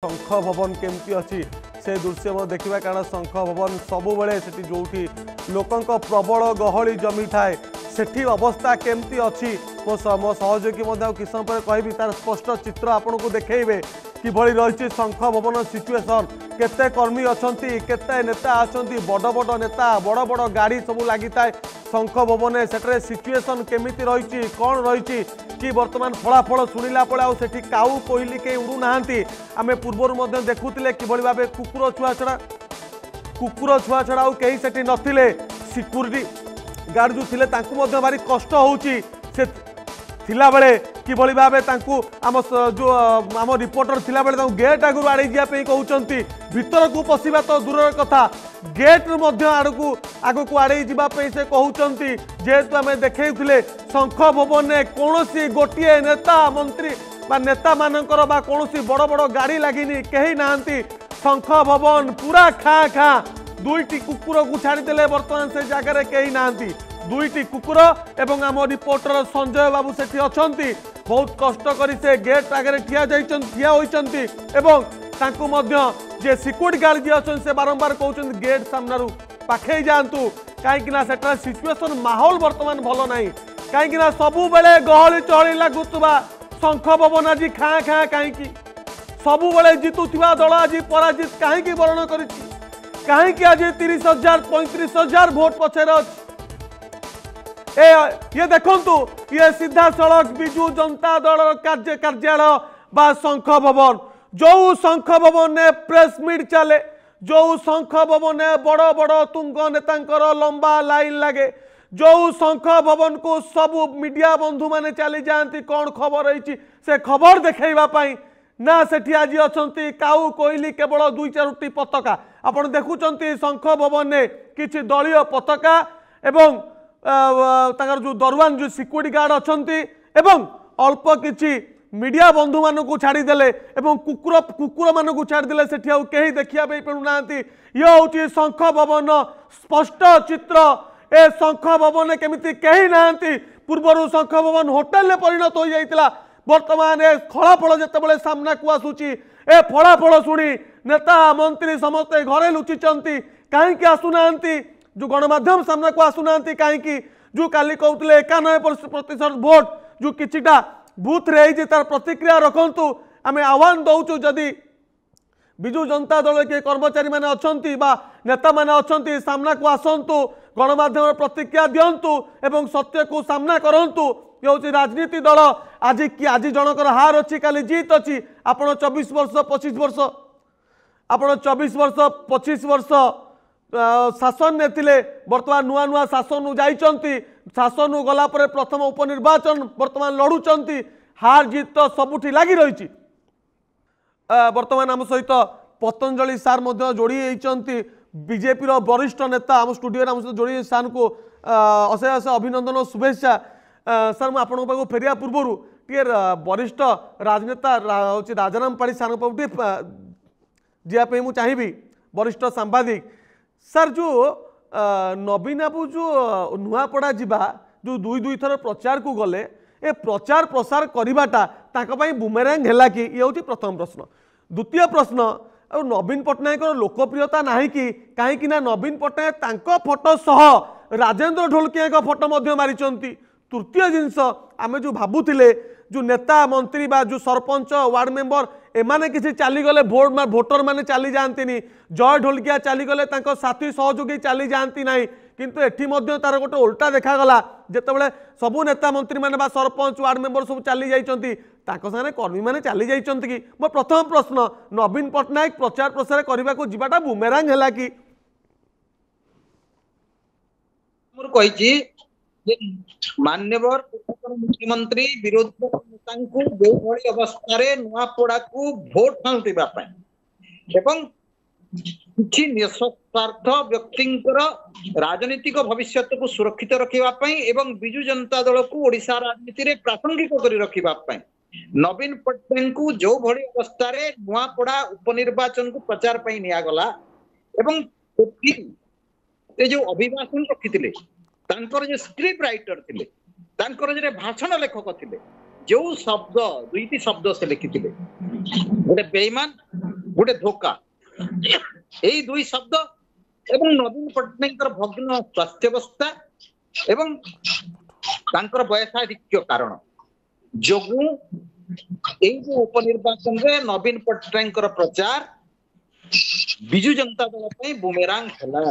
शंख भवन केमती अच्छी से दृश्य देखा कारण शंख भवन सबुबले जो लोकंक प्रबल गहली जमी थाए सेठी अवस्था केमती अच्छी मो सहयोगी किस समय कहबी तार स्पष्ट चित्र आपन को देखेबे किभली रही शंख भवन सिचुएसन केते कर्मी अच्छा केते नेता अच्छा बड़ बड़ नेता बड़ बड़ गाड़ी सब लगी थाए शंख भवन से सिचुएसन केमिति रही कौन रही कि वर्तमान फलाफल शुणिला पड़े काऊ कोईली कहीं उड़ू ना आम पूर्वर देखुले किभली भाव कुकुर छुआ छड़ा और कहीं से नथिले सिक्यूरीटी गार्ड जो थिले तांकु भारी कष्ट होउची से थिला बेले किभली भाव तांकु आम जो आम रिपोर्टर थिला बेले गेट आगु आड़े जापे कहउचंती भीतर को पशिबा तो दूर कथा गेट आड़कू आगक आड़े जावाई से कहउचंती जेहेतु आम देखते शंख भवन में कौन गोटे नेता मंत्री बा नेता मानकर बा कौन बड़ बड़ गाड़ी लगिनी कहीं नांती शंख भवन पूरा खाँ खाँ दुईटी कुकुर को छाड़ीदे बर्तमान से जगह कहीं नांती दुईटी कुकुर एवं आम रिपोर्टर संजय बाबू सेठी अच्छी बहुत कष्ट करी से गेट आगे ठिया होइचंती एवं तांकु मध्य जे सिक्यूरिटी गार्ड जी अच्छे से बारंबार कहते गेट सामना पाखे जातु कहीं सेटा सिचुएसन माहौल बर्तमान भल ना कहीं सबु बेले गहली चहली लगुवा शंख भवन आज खाँ खाँ कहीं सबु बेले जितुवा दल आज पराजित कहीं वर्ण कर कहीं आज 30,000 35,000 भोट पछरे ये देखंतु ये सीधा सड़क विजु जनता दल कार्यालय बा शंख भवन जो शंख भवन ने प्रेस मीट चले जो शंख भवन ने बड़ बड़ तुंग नेतांकर लंबा लाइन लगे जो शंख भवन को सबू मीडिया बंधु माने चली जाती कौन खबर रही से खबर देखा ना सेठी आज अच्छा काऊ कोईली केवल 2-4टी पताका आपड़ देखुं शंख भवन ने किसी दलीय पताका एवं जो दरवान जो सिक्यूरिटी गार्ड अच्छा अल्प किसी मीडिया बंधु मान को छाड़ीदे कुकुर कुकुर मान को छाड़ीदे से कहीं देखा पड़ूना ये हूँ शंख भवन स्पष्ट चित्र ए शंख भवन केमिति कहीं ना पूर्वर शंख भवन होटेल परिणत हो जाता वर्तमान ए फलाफल जिते सामना को आसूची ए फलाफल शुणी नेता मंत्री समस्ते घरे लुचिंट कहीं आसुना जो गणमाध्यम सामना को आसुना कहीं जो काली कहते 91% भोट जो किछिटा बूथ रे तार प्रतिक्रिया रखु आम आह्वान दौचु जदि विजु जनता दल के कर्मचारी मैंने अच्छा नेता मैंने अच्छा सामना को आसतु गणमाध्यम प्रतिक्रिया दिंतु एवं सत्य को सामना करूँ ये हूँ राजनीति दल आज कि आज जनकर हार अच्छी काली जीत अच्छी आपण 24 वर्ष 25 वर्ष आपण 24 वर्ष 25 वर्ष शासन ने थिले बर्तमान नुआ नुआ शासन जाइचंती शासन गला पर प्रथम उपनिर्वाचन बर्तमान लड़ुंट हार जीत तो सबुठी लगी रही बर्तमान आम सहित पतंजलि सार जोड़ी होती बीजेपी वरिष्ठ नेता आम स्टूडियो आम सहित जोड़ी सार को अशेष अशेष अभिनंदन और शुभेच्छा सर मुझे फेरिया पूर्व टे वरिष्ठ राजनेता हूँ राजाराम पाढ़ी सार जावाई मुझे चाहिए वरिष्ठ सांबादिक सर जो नवीन बाबू जो नुआपड़ा जीवा जो दुई थर प्रचार को गले ए प्रचार प्रसार करवाटा बुमेरांग है कि ये हूँ प्रथम प्रश्न द्वितीय प्रश्न और नवीन पट्टनायक लोकप्रियता ना कि कहीं नवीन पट्टनायक फोटो सह राजेंद्र ढोलकिया फोटो मारी तृतीय जिनस आम जो भावुले जो नेता मंत्री बा जो सरपंच वार्ड मेंबर एमाने किसी चलीगले भोटर माने चली जाती जय ढोलकिया चलीगले साथी सहयोगी चली जाती ना किंतु एठी मध्य तार गोटे उल्टा देखागला जितेबाला सबू नेता मंत्री माने बा सरपंच वार्ड मेंबर सब चली जाइछंती सामने कर्मी माने चली जाइछंती कि मो प्रथम प्रश्न नवीन पट्टनायक प्रचार प्रसार करने को जीवाटा बुमेरांग है कि मान्यवर मुख्यमंत्री विरोधी नेता अवस्था नुआपड़ा को भोट खाउटिबा एवं किछि निस्वार्थ व्यक्तिंकर राजनीतिक भविष्य को सुरक्षित रखिबा एवं बिजु जनता दल को ओडिशा राजनीति रे प्रासंगिक करि रखिबा नवीन पट्टनायक को जो भली अवस्था रे नुआपड़ा उपनिर्वाचन को प्रचार पई निया गला एवं जो अभिभाषण रखिथिले तांकर जो स्क्रिप्ट राइटर थिले तांकर जो भाषण लेखक थिले जो शब्द दुईटी शब्द से लिखिथिले गोटे बेईमान गोटे धोखा एई दुई शब्द एवं नवीन पट्टनायक भग्न स्वास्थ्यावस्था एवं तांकर वयसाधिक्य कारण जोगु एई जो उपनिर्वाचन रे नवीन पट्टनायक प्रचार बिजु जनता दल बुमेरांग हला।